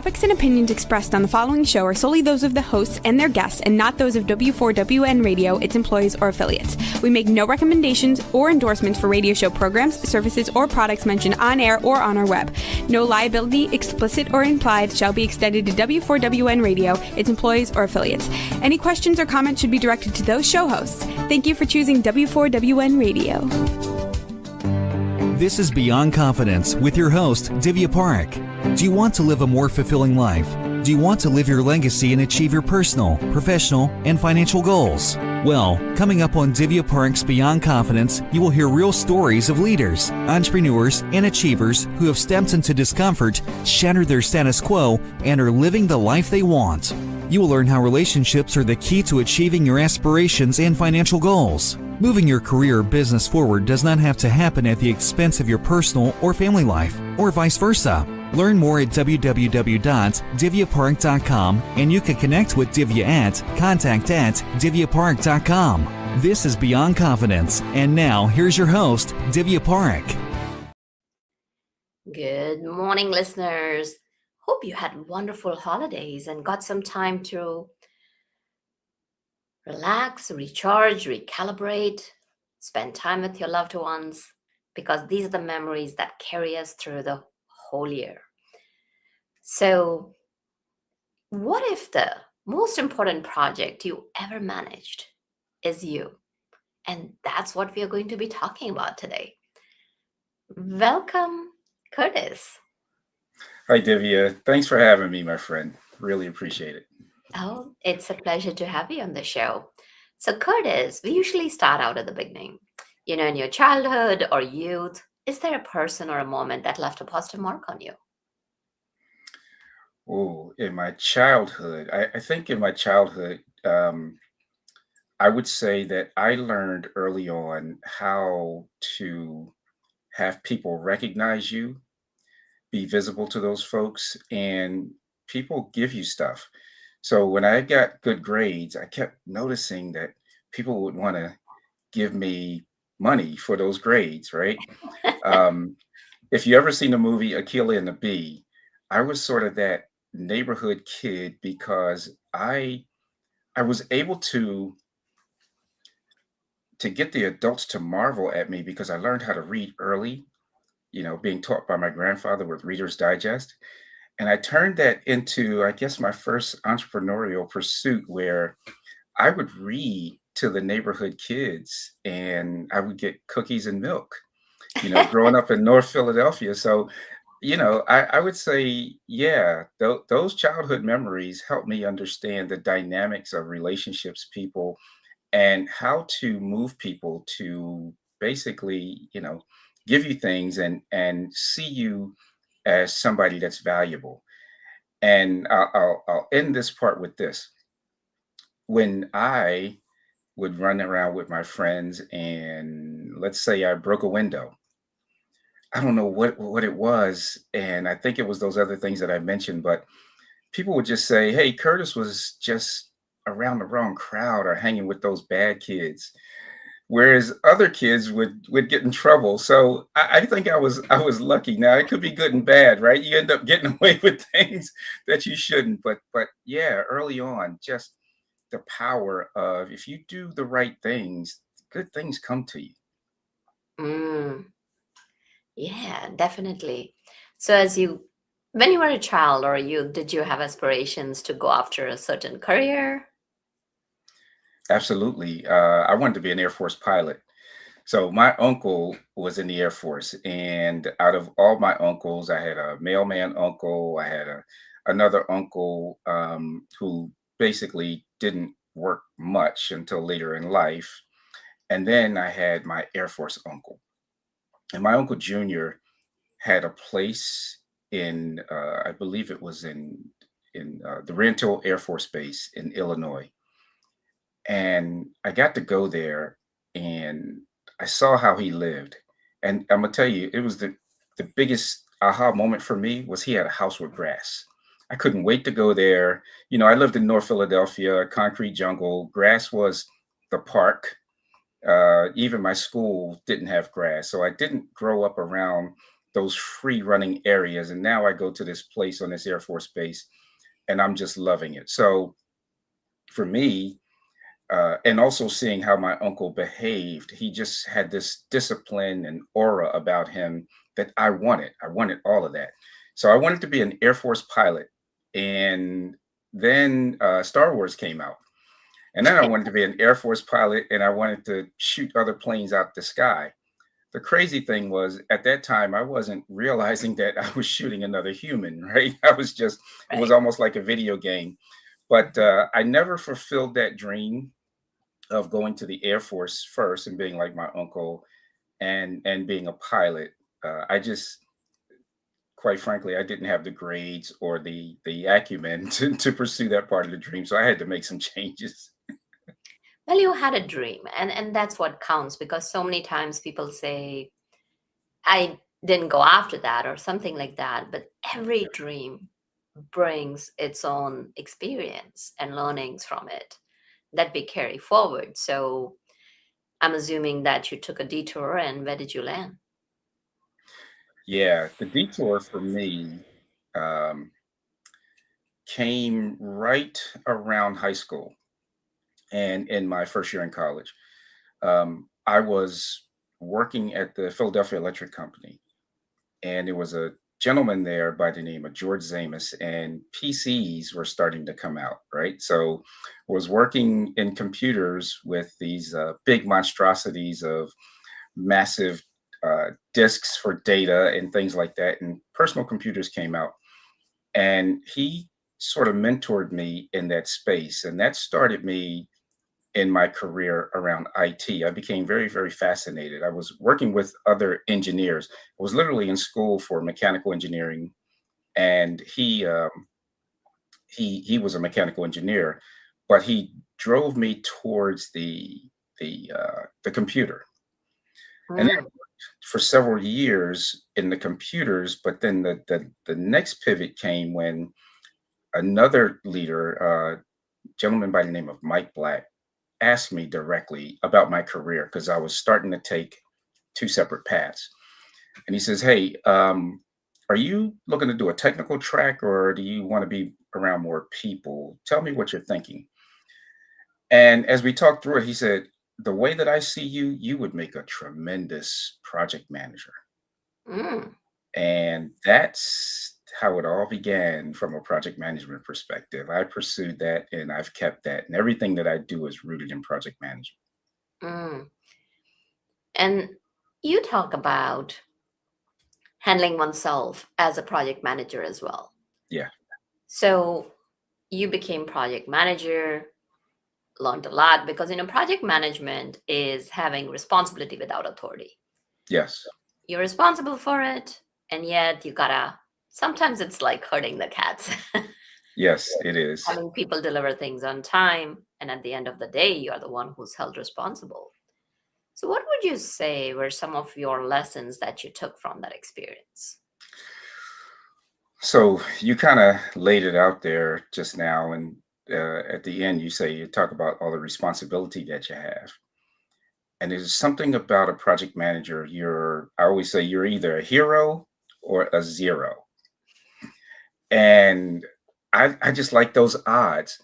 topics and opinions expressed on the following show are solely those of the hosts and their guests and not those of W4WN Radio, its employees, or affiliates. We make no recommendations or endorsements for radio show programs, services, or products mentioned on air or on our web. No liability, explicit or implied, shall be extended to W4WN Radio, its employees, or affiliates. Any questions or comments should be directed to those show hosts. Thank you for choosing W4WN Radio. This is Beyond Confidence with your host, Divya Parekh. Do you want to live a more fulfilling life? Do you want to live your legacy and achieve your personal, professional, and financial goals? Well, coming up on Divya Parekh's Beyond Confidence, you will hear real stories of leaders, entrepreneurs, and achievers who have stepped into discomfort, shattered their status quo, and are living the life they want. You will learn how relationships are the key to achieving your aspirations and financial goals. Moving your career or business forward does not have to happen at the expense of your personal or family life, or vice versa. Learn more at www.divyaparekh.com, and you can connect with Divya at contact@divyaparekh.com. This is Beyond Confidence, and now here's your host, Divya Parekh. Good morning, listeners. Hope you had wonderful holidays and got some time to relax, recharge, recalibrate, spend time with your loved ones, because these are the memories that carry us through the whole year. So, what if the most important project you ever managed is you? And that's what we are going to be talking about today. Welcome, Curtis. Hi, Divya. Thanks for having me, my friend. Really appreciate it. Oh, it's a pleasure to have you on the show. So, Curtis, we usually start out at the beginning. In your childhood or youth, is there a person or a moment that left a positive mark on you? Oh, in my childhood, I think in my childhood, I would say that I learned early on how to have people recognize you, be visible to those folks, and people give you stuff. So when I got good grades, I kept noticing that people would want to give me money for those grades, right? Um, if you ever seen the movie Akilah and the Bee, I was sort of that neighborhood kid because I was able to get the adults to marvel at me because I learned how to read early, being taught by my grandfather with Reader's Digest. And I turned that into, I guess, my first entrepreneurial pursuit where I would read to the neighborhood kids and I would get cookies and milk, growing up in North Philadelphia. So, I would say, yeah, those childhood memories helped me understand the dynamics of relationships, people, and how to move people to basically, give you things and see you as somebody that's valuable. And I'll end this part with this. When I would run around with my friends and let's say I broke a window, I don't know what it was. And I think it was those other things that I mentioned, but people would just say, hey, Curtis was just around the wrong crowd or hanging with those bad kids. Whereas other kids would get in trouble. So I think I was lucky. Now it could be good and bad, right? You end up getting away with things that you shouldn't. But yeah, early on, just the power of if you do the right things, good things come to you. Mm, yeah, definitely. So, when you were a child or a youth, did you have aspirations to go after a certain career? Absolutely. I wanted to be an Air Force pilot. So my uncle was in the Air Force, and out of all my uncles, I had a mailman uncle. I had another uncle who basically didn't work much until later in life, and then I had my Air Force uncle. And my uncle Junior had a place in, I believe it was in the Rental Air Force Base in Illinois, and I got to go there, and I saw how he lived. And I'm gonna tell you, it was the biggest aha moment for me was he had a house with grass. I couldn't wait to go there. I lived in North Philadelphia, concrete jungle. Grass was the park. Even my school didn't have grass, so I didn't grow up around those free running areas. And now I go to this place on this Air Force base and I'm just loving it. So for me, and also seeing how my uncle behaved, he just had this discipline and aura about him that I wanted. I wanted all of that. So I wanted to be an Air Force pilot. And then Star Wars came out. And then I wanted to be an Air Force pilot and I wanted to shoot other planes out the sky. The crazy thing was at that time, I wasn't realizing that I was shooting another human, right? It was Right. almost like a video game. But I never fulfilled that dream of going to the Air Force first and being like my uncle and being a pilot. I just, quite frankly, I didn't have the grades or the acumen to pursue that part of the dream. So I had to make some changes. Well, you had a dream, and that's what counts, because so many times people say, I didn't go after that or something like that. But every dream brings its own experience and learnings from it that we carry forward. So I'm assuming that you took a detour, and where did you land? Yeah, the detour for me um, came right around high school and in my first year in college. I was working at the Philadelphia Electric Company, and there was a gentleman there by the name of George Zamus, and PCs were starting to come out, right? So I was working in computers with these big monstrosities of massive disks for data and things like that, and personal computers came out. And he sort of mentored me in that space, and that started me in my career around IT. I became very, very fascinated. I was working with other engineers. I was literally in school for mechanical engineering, and he was a mechanical engineer, but he drove me towards the computer. And then I Mm, worked for several years in the computers, but then the next pivot came when another leader, gentleman by the name of Mike Black, asked me directly about my career because I was starting to take two separate paths. And he says, "Hey, are you looking to do a technical track or do you want to be around more people? Tell me what you're thinking." And as we talked through it, he said, "The way that I see you, you would make a tremendous project manager." mm. And that's how it all began from a project management perspective. I pursued that and I've kept that. And everything that I do is rooted in project management. Mm. And you talk about handling oneself as a project manager as well. Yeah. So you became project manager, learned a lot, because project management is having responsibility without authority. Yes. You're responsible for it, and yet you gotta, sometimes it's like herding the cats. Yes, it is. Having people deliver things on time, and at the end of the day you're the one who's held responsible. So what would you say were some of your lessons that you took from that experience? So you kind of laid it out there just now. And at the end, you talk about all the responsibility that you have. And there's something about a project manager. I always say you're either a hero or a zero. And I just like those odds.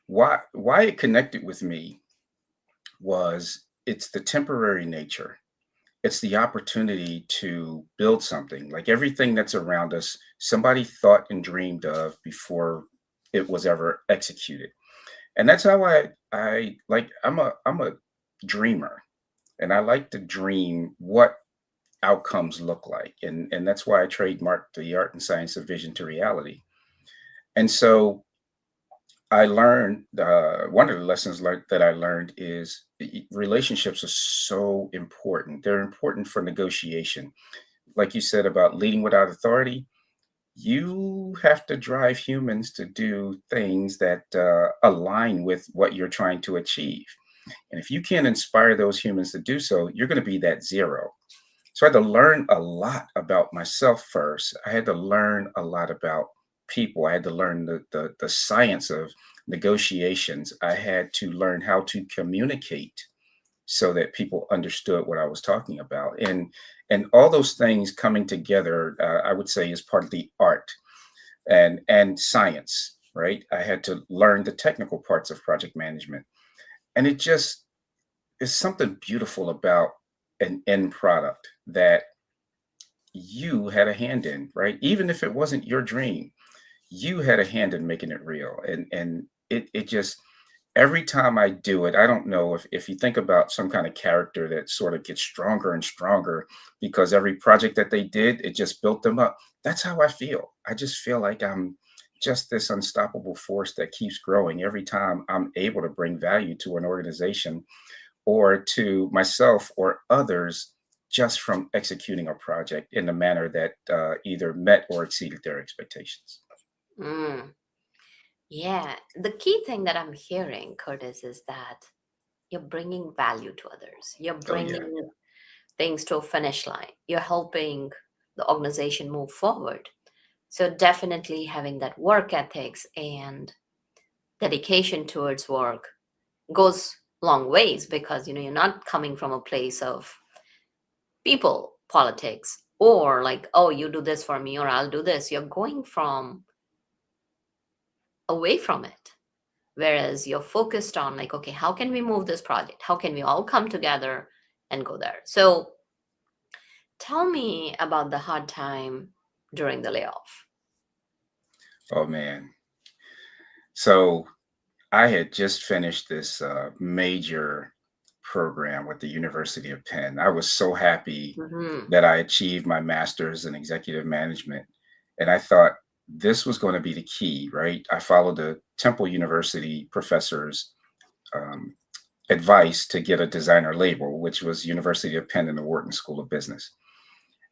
Why it connected with me was it's the temporary nature. It's the opportunity to build something. Like everything that's around us, somebody thought and dreamed of before it was ever executed. And that's how I like I'm a dreamer, and I like to dream what outcomes look like. And that's why I trademarked the art and science of vision to reality. And so I learned one of the lessons that I learned is relationships are so important. They're important for negotiation. Like you said about leading without authority, you have to drive humans to do things that align with what you're trying to achieve. And if you can't inspire those humans to do so, you're going to be that zero. So I had to learn a lot about myself first. I had to learn a lot about people. I had to learn the science of negotiations. I had to learn how to communicate so that people understood what I was talking about. And all those things coming together, I would say, is part of the art and science, right? I had to learn the technical parts of project management. And it just is something beautiful about an end product that you had a hand in, right? Even if it wasn't your dream, you had a hand in making it real. And it just every time I do it, I don't know if you think about some kind of character that sort of gets stronger and stronger because every project that they did, it just built them up. That's how I feel. I just feel like I'm just this unstoppable force that keeps growing every time I'm able to bring value to an organization or to myself or others just from executing a project in a manner that either met or exceeded their expectations. Mm. Yeah. The key thing that I'm hearing, Curtis, is that you're bringing value to others. You're Oh, yeah. bringing things to a finish line. You're helping the organization move forward. So definitely having that work ethics and dedication towards work goes long ways because you're not coming from a place of people politics or like, oh, you do this for me or I'll do this. You're going from away from it. Whereas you're focused on like, okay, how can we move this project? How can we all come together and go there? So tell me about the hard time during the layoff. Oh, man. So I had just finished this major program with the University of Penn. I was so happy Hmm. that I achieved my master's in executive management. And I thought this was going to be the key, right? I followed the Temple University professor's um, advice to get a designer label, which was University of Penn and the Wharton School of Business.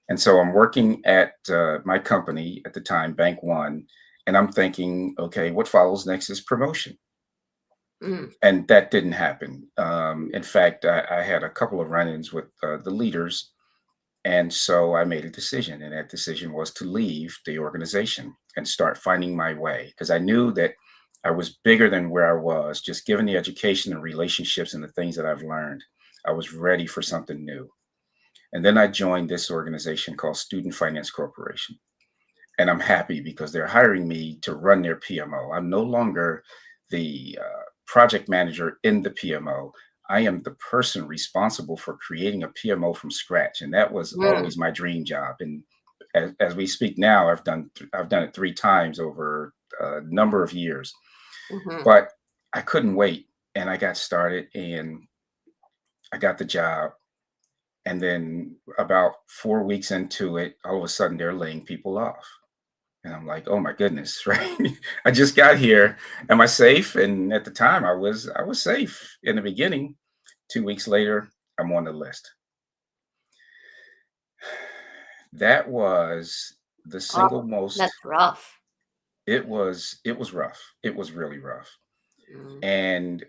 And so I'm working at my company at the time, Bank One, and I'm thinking, okay, what follows next is promotion. Mm. And that didn't happen. In fact, I had a couple of run-ins with the leaders, and so I made a decision, and that decision was to leave the organization and start finding my way because I knew that I was bigger than where I was. Just given the education and relationships and the things that I've learned, I was ready for something new. And then I joined this organization called Student Finance Corporation, and I'm happy because they're hiring me to run their PMO. I'm no longer the project manager in the PMO. I am the person responsible for creating a PMO from scratch, and that was Mm. always my dream job. And as we speak now, I've done it 3 times over a number of years. Hmm. But I couldn't wait, and I got started, and I got the job. And then about 4 weeks into it, all of a sudden they're laying people off. And I'm like, oh my goodness, right? I just got here. Am I safe? And at the time I was safe in the beginning. 2 weeks later, I'm on the list. That was the single Oh, most that's rough. it was rough. It was really rough. Mm. And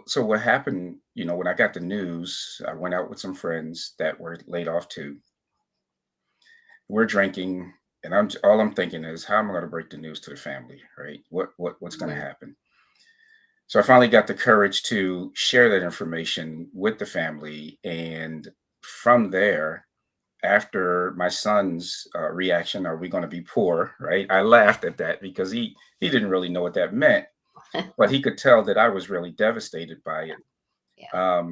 so what happened, when I got the news, I went out with some friends that were laid off too. We're drinking, and all I'm thinking is how am I going to break the news to the family, right? What's going to Mm. happen? So I finally got the courage to share that information with the family. And from there, after my son's reaction, are we going to be poor? Right. I laughed at that because he didn't really know what that meant, but he could tell that I was really devastated by it. Yeah.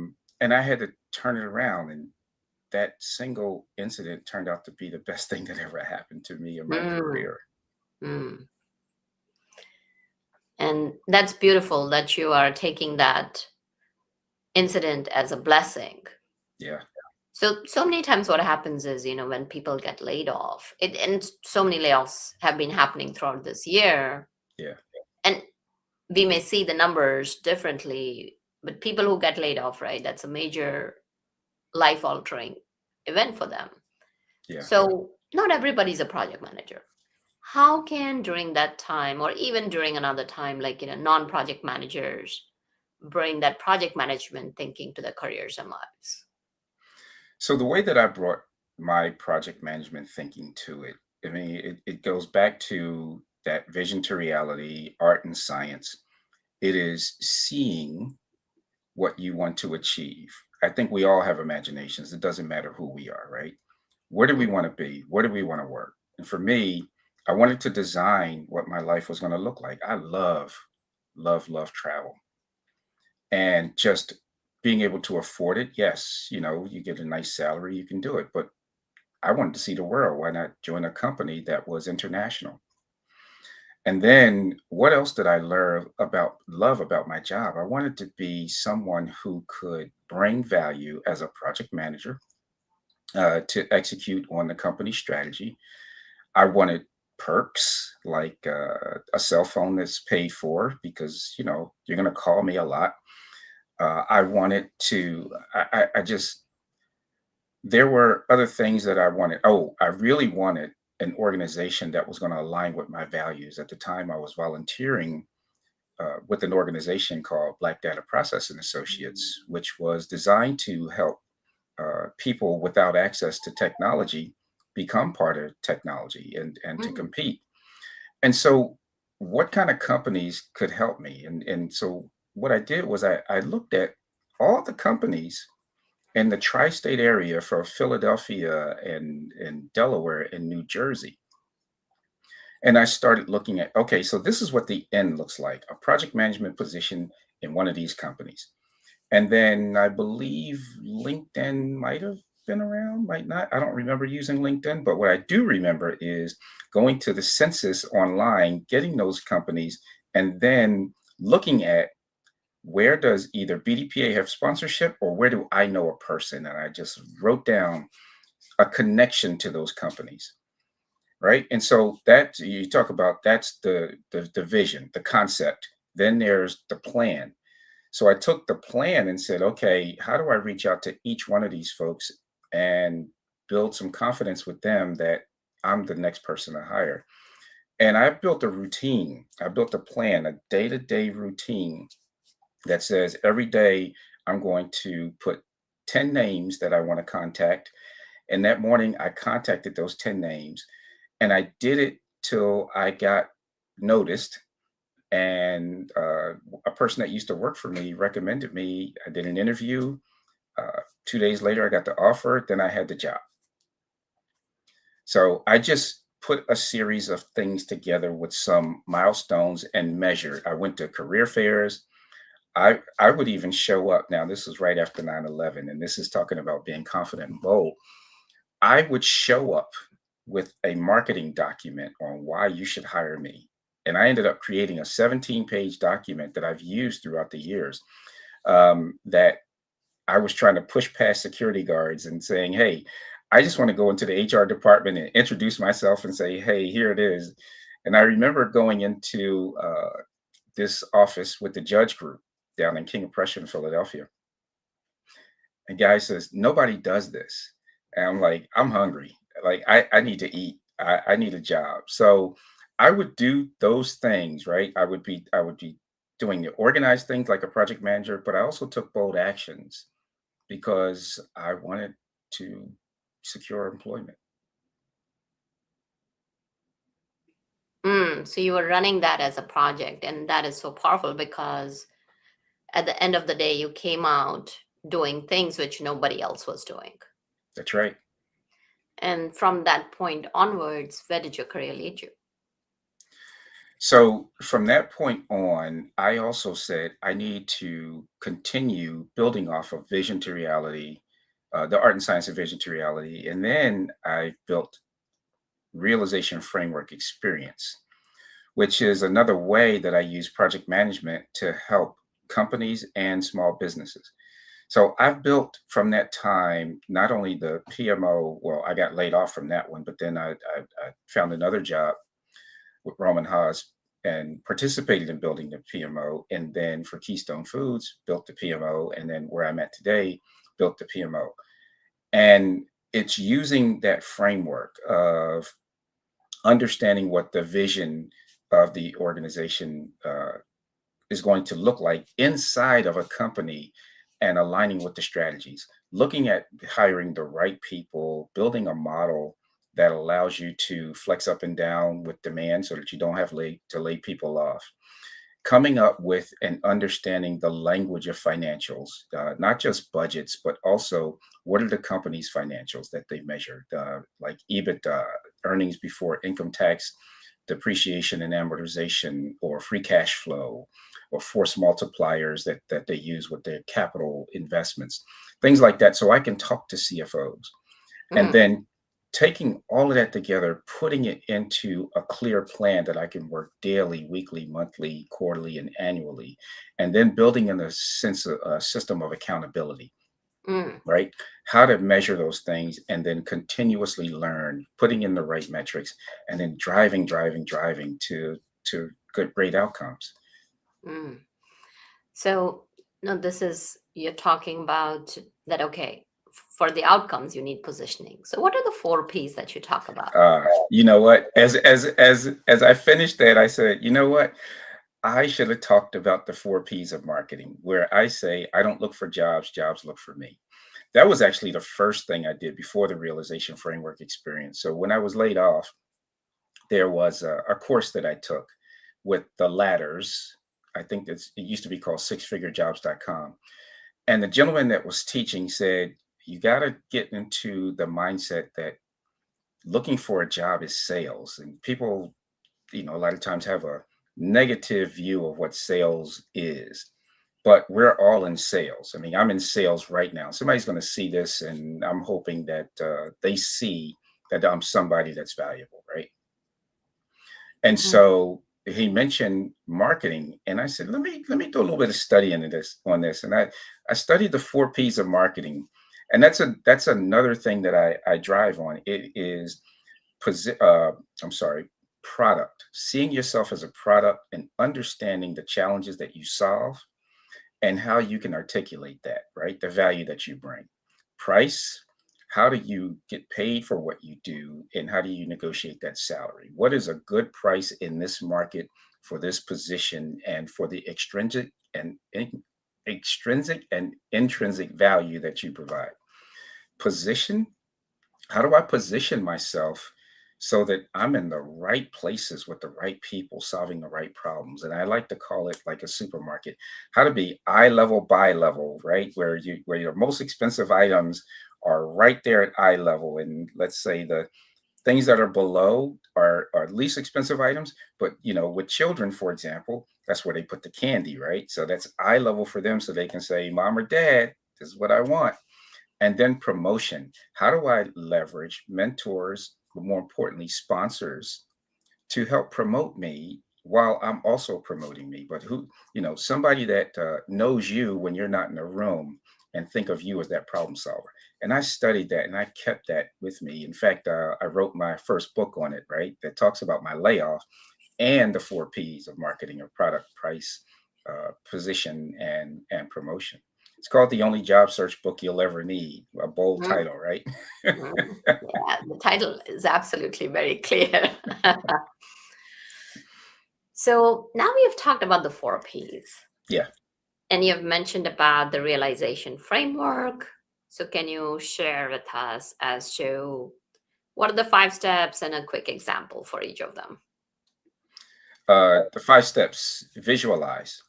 And I had to turn it around. And that single incident turned out to be the best thing that ever happened to me in my Mm. career. Mm. And that's beautiful that you are taking that incident as a blessing. Yeah. So many times what happens is, when people get laid off, and so many layoffs have been happening throughout this year, Yeah. and we may see the numbers differently, but people who get laid off, right, that's a major life altering event for them. Yeah. So not everybody's a project manager. How can during that time or even during another time, like, non-project managers bring that project management thinking to their careers and lives? So the way that I brought my project management thinking to it, I mean, it goes back to that vision to reality, art and science. It is seeing what you want to achieve. I think we all have imaginations. It doesn't matter who we are, right? Where do we want to be? Where do we want to work? And for me, I wanted to design what my life was going to look like. I love travel and just being able to afford it. Yes, you get a nice salary, you can do it. But I wanted to see the world. Why not join a company that was international? And then what else did I love about my job? I wanted to be someone who could bring value as a project manager to execute on the company strategy. I wanted perks like a cell phone that's paid for because you're going to call me a lot. I wanted to. I just there were other things that I wanted. Oh, I really wanted an organization that was going to align with my values. At the time, I was volunteering with an organization called Black Data Processing Associates, which was designed to help people without access to technology become part of technology and to Mm. compete. And so, what kind of companies could help me? And so, what I did was I looked at all the companies in the tri-state area for Philadelphia and Delaware and New Jersey. And I started looking at, okay, so this is what the end looks like, a project management position in one of these companies. And then I believe LinkedIn might have been around, might not. I don't remember using LinkedIn, but what I do remember is going to the census online, getting those companies, and then looking at where does either BDPA have sponsorship or where do I know a person? And I just wrote down a connection to those companies, right? And so that you talk about, that's the vision, the concept. Then there's the plan. So I took the plan and said, okay, how do I reach out to each one of these folks and build some confidence with them that I'm the next person to hire? And I built a routine. I built a plan, a day-to-day routine that says every day I'm going to put 10 names that I want to contact. And that morning I contacted those 10 names and I did it till I got noticed. And a person that used to work for me recommended me. I did an interview. 2 days later, I got the offer. Then I had the job. So I just put a series of things together with some milestones and measured. I went to career fairs. I would even show up. Now, this was right after 9/11, and this is talking about being confident and bold. I would show up with a marketing document on why you should hire me. And I ended up creating a 17-page document that I've used throughout the years that I was trying to push past security guards and saying, hey, I just want to go into the HR department and introduce myself and say, hey, here it is. And I remember going into this office with the judge group down in King of Prussia in Philadelphia. And guy says, nobody does this. And I'm like, I'm hungry. Like, I need to eat. I need a job. So I would do those things, right? I would be doing the organized things like a project manager, but I also took bold actions because I wanted to secure employment. So you were running that as a project, and that is so powerful because at the end of the day, you came out doing things which nobody else was doing. That's right. And from that point onwards, where did your career lead you? So from that point on, I also said I need to continue building off of vision to reality, the art and science of vision to reality. And then I built realization framework experience, which is another way that I use project management to help companies and small businesses. So I've built from that time not only the PMO, well, I got laid off from that one, but then I found another job with Roman Haas and participated in building the PMO. And then for Keystone Foods, built the PMO. And then where I'm at today, built the PMO. And it's using that framework of understanding what the vision of the organization is going to look like inside of a company and aligning with the strategies, looking at hiring the right people, building a model that allows you to flex up and down with demand so that you don't have to lay people off. coming up with and understanding the language of financials, not just budgets, but also what are the company's financials that they measure, like EBITDA, earnings before income tax, depreciation and amortization, or free cash flow, or force multipliers that they use with their capital investments, things like that. So I can talk to CFOs and Mm, then taking all of that together, putting it into a clear plan that I can work daily, weekly, monthly, quarterly, and annually, and then building in a sense of a system of accountability, mm, right? How to measure those things and then continuously learn, putting in the right metrics, and then driving to good, great outcomes. mm. So, no, this is, you're talking about that, okay, for the outcomes, you need positioning. So, what are the four P's that you talk about? You know what? As I finished that, I said, you know what? I should have talked about the four P's of marketing, where I say I don't look for jobs, jobs look for me. That was actually the first thing I did before the realization framework experience. So when I was laid off, there was a course that I took with the ladders. I think it used to be called sixfigurejobs.com. And the gentleman that was teaching said, you got to get into the mindset that looking for a job is sales. And people, a lot of times have a negative view of what sales is, but we're all in sales. I mean, I'm in sales right now. Somebody's going to see this, and I'm hoping that they see that I'm somebody that's valuable, right? And Mhm. so he mentioned marketing, and I said, let me do a little bit of study into this on this, and I studied the four P's of marketing, and that's another thing that I drive on. It is posi- uh, I'm sorry, product, seeing yourself as a product and understanding the challenges that you solve and how you can articulate that, right? The value that you bring. Price, how do you get paid for what you do and how do you negotiate that salary? What is a good price in this market for this position and for the extrinsic and intrinsic value that you provide? Position, how do I position myself so that I'm in the right places with the right people solving the right problems? And I like to call it like a supermarket, how to be eye level, buy level, right? Where your most expensive items are right there at eye level. And let's say the things that are below are least expensive items. But with children, for example, that's where they put the candy, right? So that's eye level for them so they can say, Mom or Dad, this is what I want. And then promotion. How do I leverage mentors, but more importantly, sponsors to help promote me while I'm also promoting me? But somebody that knows you when you're not in the room and think of you as that problem solver. And I studied that and I kept that with me. In fact, I wrote my first book on it, right? That talks about my layoff and the four P's of marketing: of product, price, position, and promotion. It's called The Only Job Search Book You'll Ever Need. A bold Mm, title, right? mm. Yeah, the title is absolutely very clear. So now we have talked about the four P's, Yeah. and you've mentioned about the realization framework. So can you share with us as to what are the five steps and a quick example for each of them? The five steps: visualize.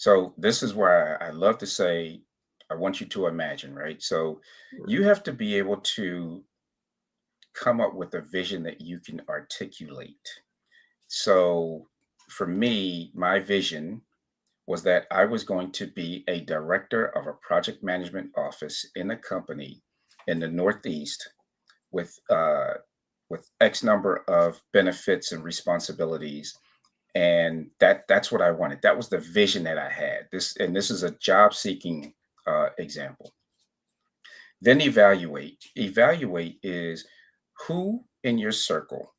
So this is where I love to say, I want you to imagine, right? So you have to be able to come up with a vision that you can articulate. So for me, my vision was that I was going to be a director of a project management office in a company in the Northeast with X number of benefits and responsibilities, and that's what I wanted. That was the vision that I had. This is a job seeking example. Then evaluate. Evaluate is who in your circle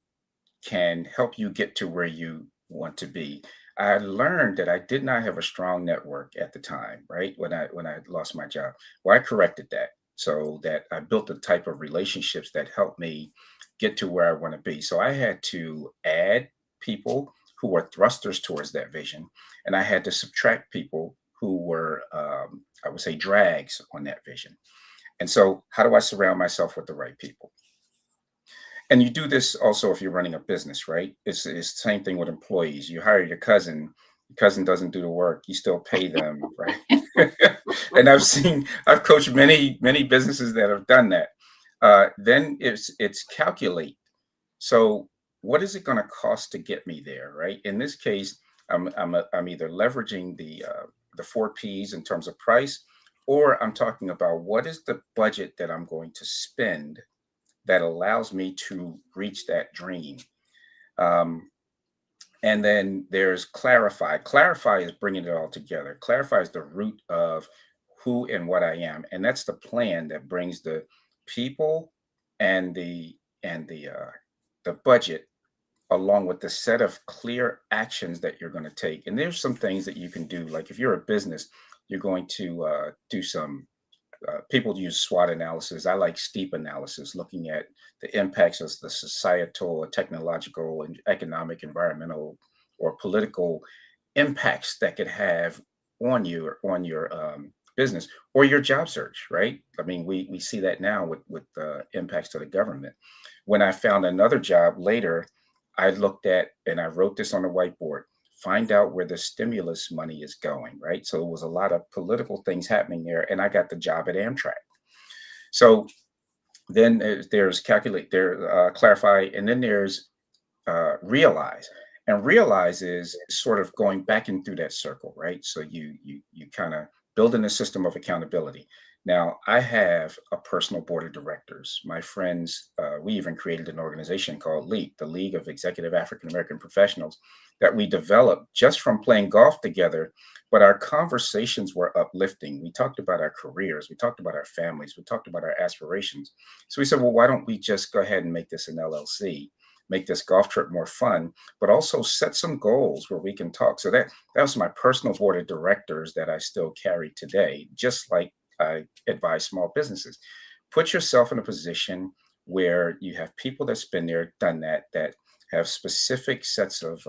can help you get to where you want to be. I learned that I did not have a strong network at the time, right? When I lost my job. Well, I corrected that so that I built the type of relationships that helped me get to where I want to be. So I had to add people who were thrusters towards that vision, and I had to subtract people who were, I would say, drags on that vision. And so, how do I surround myself with the right people? And you do this also if you're running a business, right? It's the same thing with employees. You hire your cousin doesn't do the work, you still pay them, right? And I've coached many businesses that have done that. Then it's calculate. So what is it going to cost to get me there, right? In this case, I'm either leveraging the four P's in terms of price, or I'm talking about what is the budget that I'm going to spend that allows me to reach that dream. Um, and then there's clarify. Clarify is bringing it all together. Clarify is the root of who and what I am, and that's the plan that brings the people and the budget along with the set of clear actions that you're going to take. And there's some things that you can do. Like if you're a business, you're going to do some people use SWOT analysis. I like STEEP analysis, looking at the impacts of the societal, technological, and economic, environmental, or political impacts that could have on your business or your job search. Right? I mean, we see that now with the impacts to the government. When I found another job later, I looked at and I wrote this on the whiteboard. Find out where the stimulus money is going, right? So it was a lot of political things happening there, and I got the job at Amtrak. So then there's calculate, there clarify, and then there's realize. And realize is sort of going back in through that circle, right? So you kind of building a system of accountability. Now I have a personal board of directors. My friends, we even created an organization called LEAP, the League of Executive African American Professionals, that we developed just from playing golf together. But our conversations were uplifting. We talked about our careers, we talked about our families, we talked about our aspirations. So we said, well, why don't we just go ahead and make this an LLC? Make this golf trip more fun, but also set some goals where we can talk. So that was my personal board of directors that I still carry today, just like I advise small businesses. Put yourself in a position where you have people that's been there, done that, that have specific sets of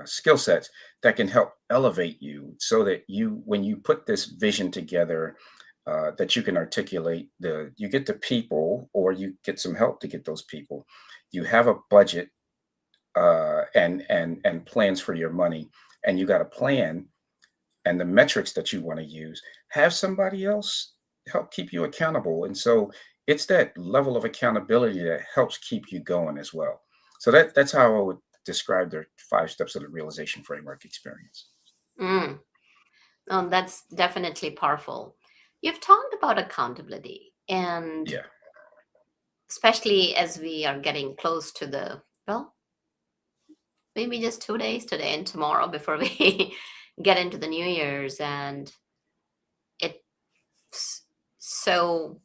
skill sets that can help elevate you, so that when you put this vision together, that you can articulate you get the people, or you get some help to get those people. You have a budget and plans for your money, and you got a plan and the metrics that you want to use. Have somebody else help keep you accountable, and so it's that level of accountability that helps keep you going as well. So that's how I would describe the 5 steps of the realization framework experience. Mm. That's definitely powerful. You've talked about accountability, and Yeah. especially as we are getting close to well, maybe just 2 days, today and tomorrow, before we get into the New Year's. And it's so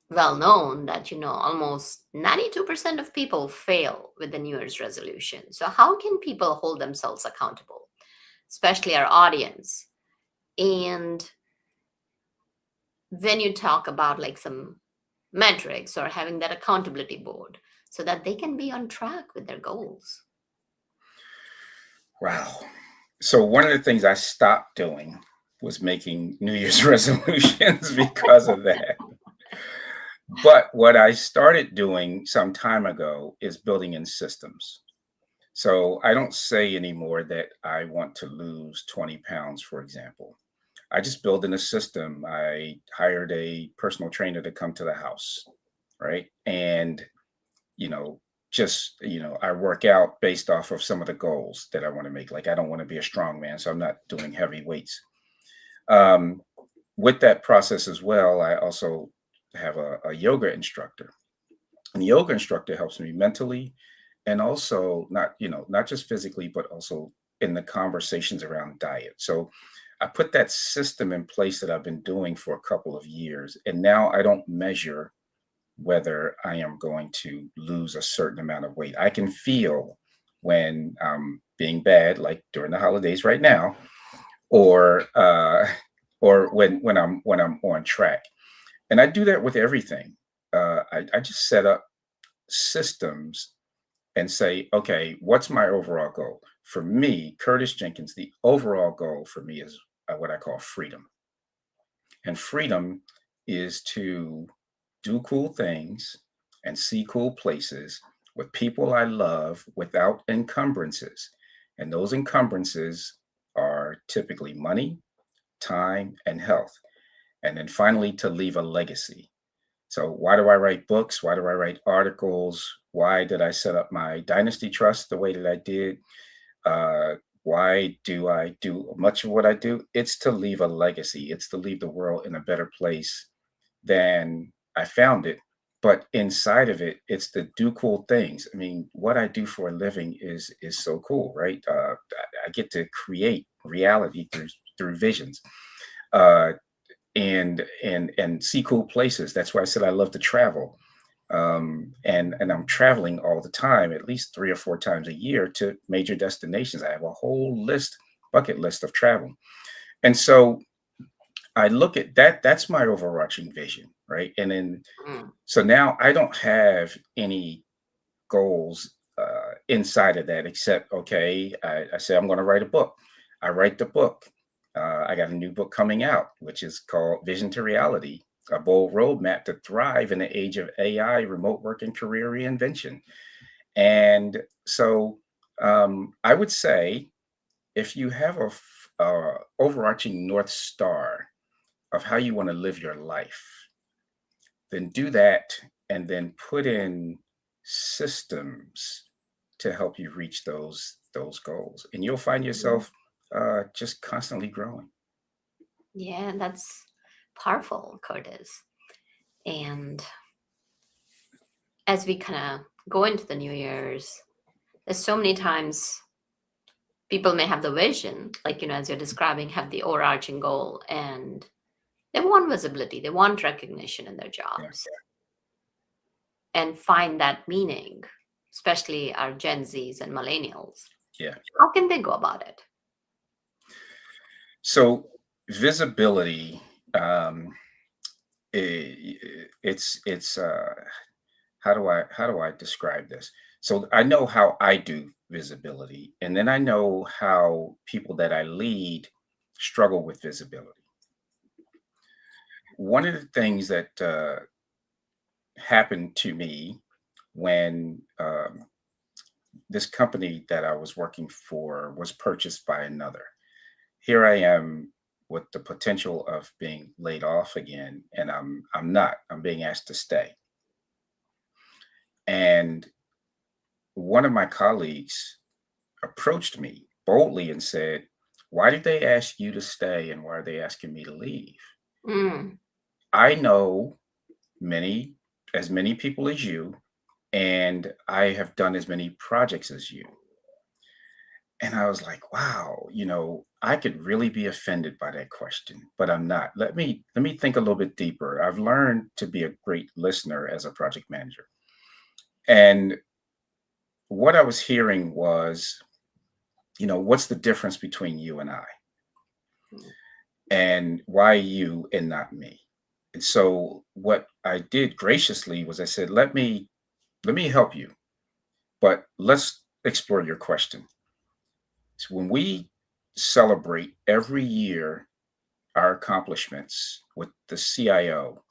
well known that, almost 92% of people fail with the New Year's resolution. So, how can people hold themselves accountable, especially our audience? And when you talk about like some metrics or having that accountability board so that they can be on track with their goals. Wow. So one of the things I stopped doing was making New Year's resolutions because of that. But what I started doing some time ago is building in systems. So I don't say anymore that I want to lose 20 pounds, for example. I just build in a system. I hired a personal trainer to come to the house, right? And, I work out based off of some of the goals that I want to make. Like, I don't want to be a strong man, so I'm not doing heavy weights. With that process as well, I also have a yoga instructor. And the yoga instructor helps me mentally, and also not just physically, but also in the conversations around diet. So I put that system in place that I've been doing for a couple of years. And now I don't measure whether I am going to lose a certain amount of weight. I can feel when I'm being bad, like during the holidays right now, or when I'm on track. And I do that with everything. I just set up systems and say, okay, what's my overall goal? For me, Curtis Jenkins, the overall goal for me is what I call freedom. And freedom is to do cool things and see cool places with people I love without encumbrances. And those encumbrances are typically money, time, and health. And then finally, to leave a legacy. So, why do I write books? Why do I write articles? Why did I set up my dynasty trust the way that I did? Uh, why do I do much of what I do? It's to leave a legacy, it's to leave the world in a better place than I found it. But inside of it, it's to do cool things. I mean, what I do for a living is so cool, right? I get to create reality through visions. Uh, and see cool places. That's why I said I love to travel. And I'm traveling all the time, at least 3 or 4 times a year to major destinations. I have a whole bucket list of travel. And so I look at that, that's my overarching vision, right? And then, Mm. so now I don't have any goals inside of that, except, okay, I say I'm going to write a book. I write the book. I got a new book coming out, which is called Vision to Reality, a bold roadmap to thrive in the age of AI, remote work, and career reinvention. And so I would say if you have a overarching North Star of how you want to live your life, then do that and then put in systems to help you reach those goals. And you'll find yourself just constantly growing. Yeah, that's powerful, Curtis. And as we kind of go into the New Year's, there's so many times people may have the vision, like, as you're describing, have the overarching goal, and they want visibility, they want recognition in their Yeah. jobs, and find that meaning, especially our Gen Zs and millennials. Yeah. How can they go about it? So visibility, it's how do I describe this? So I know how I do visibility, and then I know how people that I lead struggle with visibility. One of the things that happened to me when this company that I was working for was purchased by another. Here I am with the potential of being laid off again, and I'm not. I'm being asked to stay. And one of my colleagues approached me boldly and said, "Why did they ask you to stay, and why are they asking me to leave? Mm. I know as many people as you, and I have done as many projects as you." And I was like, wow, I could really be offended by that question, but I'm not. Let me think a little bit deeper. I've learned to be a great listener as a project manager. And what I was hearing was, what's the difference between you and I? And why you and not me? And so what I did graciously was I said, let me help you, but let's explore your question. So when we celebrate every year our accomplishments with the CIO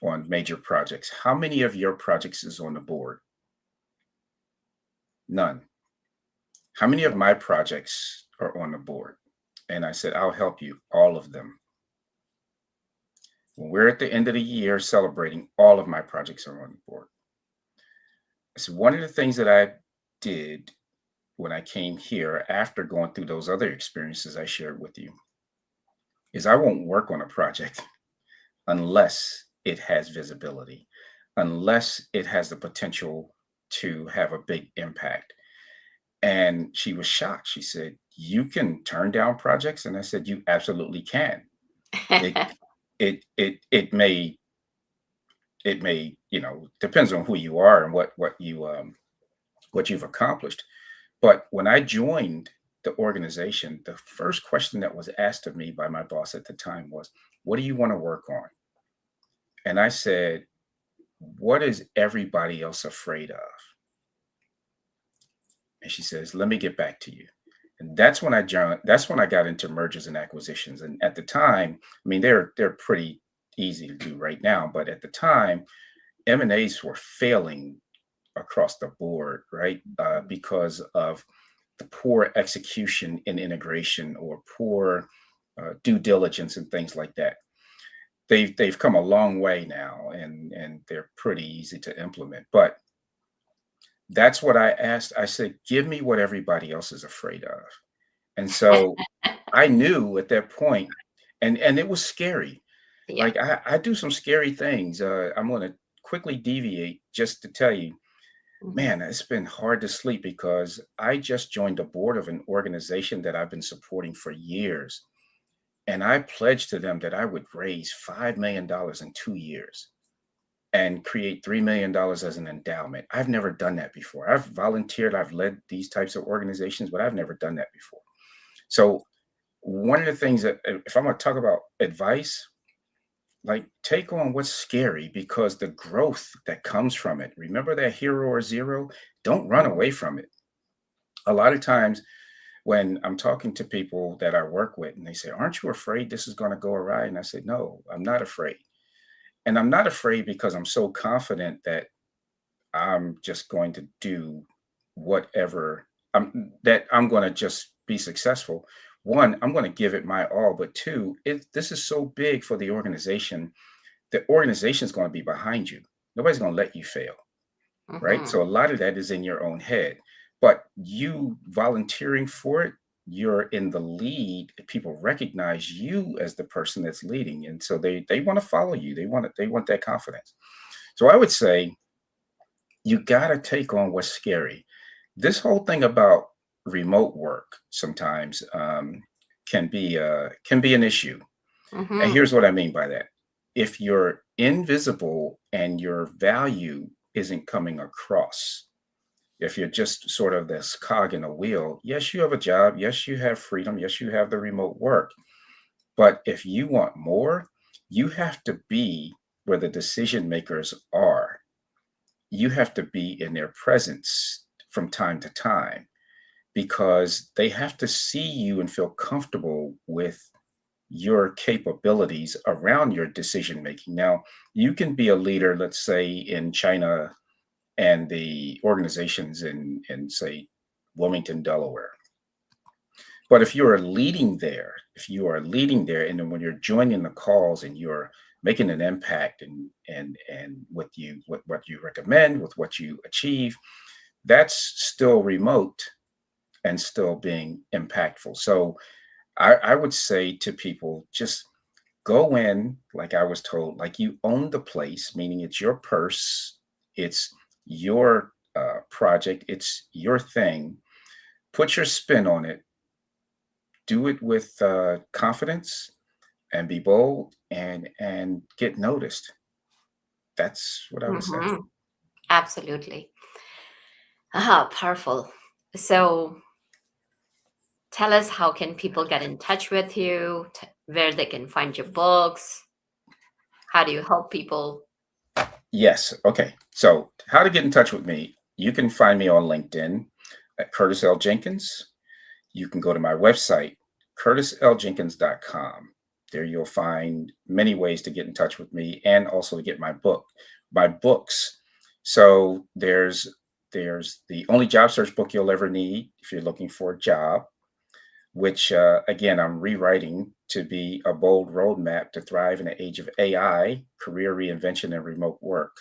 on major projects, how many of your projects is on the board? None. How many of my projects are on the board? And I said, I'll help you, all of them. When we're at the end of the year celebrating, all of my projects are on the board. So one of the things that I did when I came here after going through those other experiences I shared with you is I won't work on a project unless it has visibility, unless it has the potential to have a big impact. And she was shocked. She said, "You can turn down projects?" And I said, "You absolutely can. It it it it may depends on who you are and what you've accomplished. But when I joined the organization, the first question that was asked of me by my boss at the time was, "What do you want to work on?" And I said, "What is everybody else afraid of?" And she says, "Let me get back to you." And that's when I got into mergers and acquisitions. And at the time, I mean, they're pretty easy to do right now, but at the time, M&As were failing across the board, right? Because of the poor execution in integration or poor due diligence and things like that. They've come a long way now, and they're pretty easy to implement. But that's what I asked. I said, give me what everybody else is afraid of. And so I knew at that point, and it was scary. Yeah. Like I do some scary things. I'm going to quickly deviate just to tell you, man, it's been hard to sleep because I just joined the board of an organization that I've been supporting for years. And I pledged to them that I would raise $5 million in 2 years and create $3 million as an endowment. I've never done that before. I've volunteered, I've led these types of organizations, but I've never done that before. So, one of the things that, if I'm going to talk about advice, like take on what's scary because the growth that comes from it. Remember that hero or zero? Don't run away from it. A lot of times when I'm talking to people that I work with and they say, aren't you afraid this is going to go awry? And I say, no, I'm not afraid. And I'm not afraid because I'm so confident that I'm just going to do whatever that I'm going to just be successful. One, I'm going to give it my all, but two, this is so big for the organization. The organization is going to be behind you. Nobody's going to let you fail, right? So a lot of that is in your own head, but you volunteering for it, you're in the lead. People recognize you as the person that's leading, and so they want to follow you. They want that confidence. So I would say you got to take on what's scary. This whole thing about remote work sometimes can be an issue. And here's what I mean by that. If you're invisible and your value isn't coming across, if you're just sort of this cog in a wheel, yes, you have a job. Yes, you have freedom. Yes, you have the remote work. But if you want more, you have to be where the decision makers are. You have to be in their presence from time to time because they have to see you and feel comfortable with your capabilities around your decision making. Now, you can be a leader, let's say in China and the organizations in say Wilmington, Delaware. But if you are leading there, and then when you're joining the calls and you're making an impact and what you recommend, with what you achieve, that's still remote and still being impactful. So I would say to people, just go in, like I was told, like you own the place, meaning it's your purse, it's your project, it's your thing. Put your spin on it. Do it with confidence and be bold and get noticed. That's what I would say. Absolutely. Powerful. So tell us, how can people get in touch with you, where they can find your books? How do you help people? Yes. Okay. So how to get in touch with me? You can find me on LinkedIn at Curtis L. Jenkins. You can go to my website, curtisljenkins.com. There you'll find many ways to get in touch with me and also to get my books. So there's the only job search book you'll ever need if you're looking for a job, which again, I'm rewriting to be a bold roadmap to thrive in the age of AI, career reinvention, and remote work,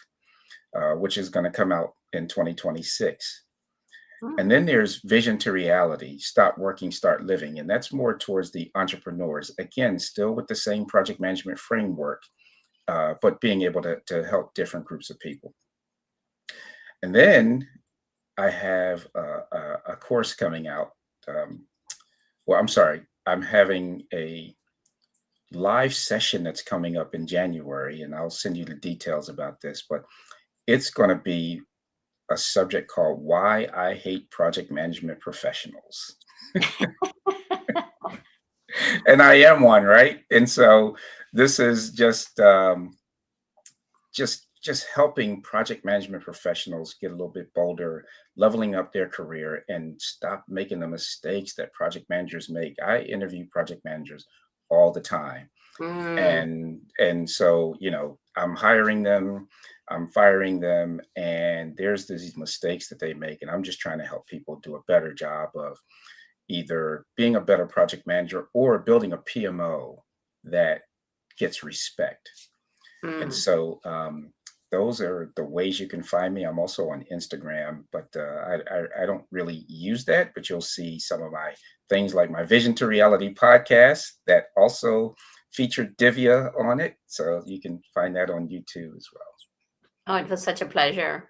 which is going to come out in 2026. And then there's Vision to Reality, Stop Working, Start Living. And that's more towards the entrepreneurs. Again, still with the same project management framework, but being able to help different groups of people. And then I have a course coming out. I'm having a live session that's coming up in January, and I'll send you the details about this, but it's going to be a subject called Why I Hate Project Management Professionals. And I am one, right? And so this is just helping project management professionals get a little bit bolder, leveling up their career and stop making the mistakes that project managers make. I interview project managers all the time. And so, I'm hiring them. I'm firing them, and there's these mistakes that they make, and I'm just trying to help people do a better job of either being a better project manager or building a PMO that gets respect. And so those are the ways you can find me. I'm also on Instagram, but I don't really use that, but you'll see some of my things like my Vision to Reality podcast that also featured Divya on it. So you can find that on YouTube as well. Oh, it was such a pleasure.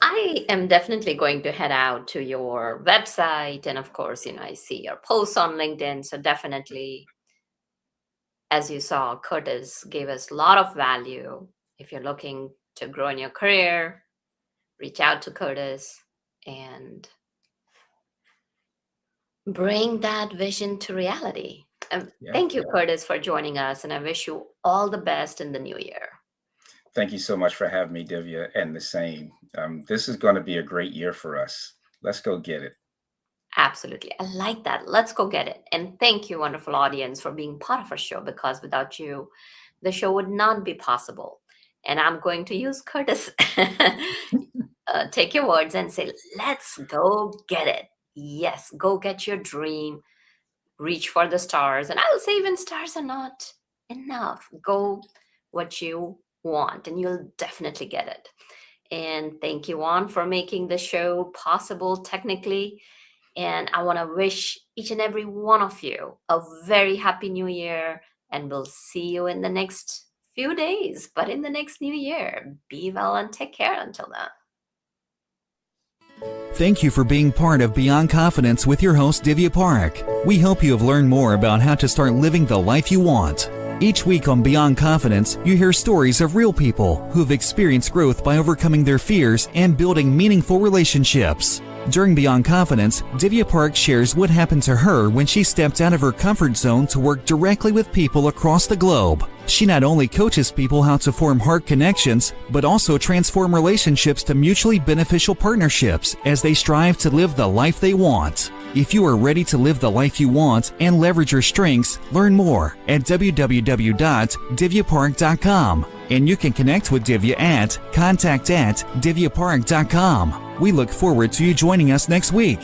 I am definitely going to head out to your website. And of course, I see your posts on LinkedIn. So definitely, as you saw, Curtis gave us a lot of value. If you're looking to grow in your career, reach out to Curtis and bring that vision to reality. Thank you, Curtis, for joining us. And I wish you all the best in the new year. Thank you so much for having me, Divya, and the same. This is going to be a great year for us. Let's go get it. Absolutely. I like that. Let's go get it. And thank you, wonderful audience, for being part of our show, because without you, the show would not be possible. And I'm going to use Curtis. Take your words and say, let's go get it. Yes, go get your dream. Reach for the stars. And I will say even stars are not enough. Go what you want and you'll definitely get it. And thank you, Juan, for making the show possible technically. And I want to wish each and every one of you a very happy new year. And we'll see you in the next few days, but in the next new year. Be well and take care until then. Thank you for being part of Beyond Confidence with your host, Divya Parekh. We hope you have learned more about how to start living the life you want. Each week on Beyond Confidence, you hear stories of real people who have experienced growth by overcoming their fears and building meaningful relationships. During Beyond Confidence, Divya Parekh shares what happened to her when she stepped out of her comfort zone to work directly with people across the globe. She not only coaches people how to form heart connections, but also transform relationships to mutually beneficial partnerships as they strive to live the life they want. If you are ready to live the life you want and leverage your strengths, learn more at www.divyaparekh.com. And you can connect with Divya at contact@divyaparekh.com. We look forward to you joining us next week.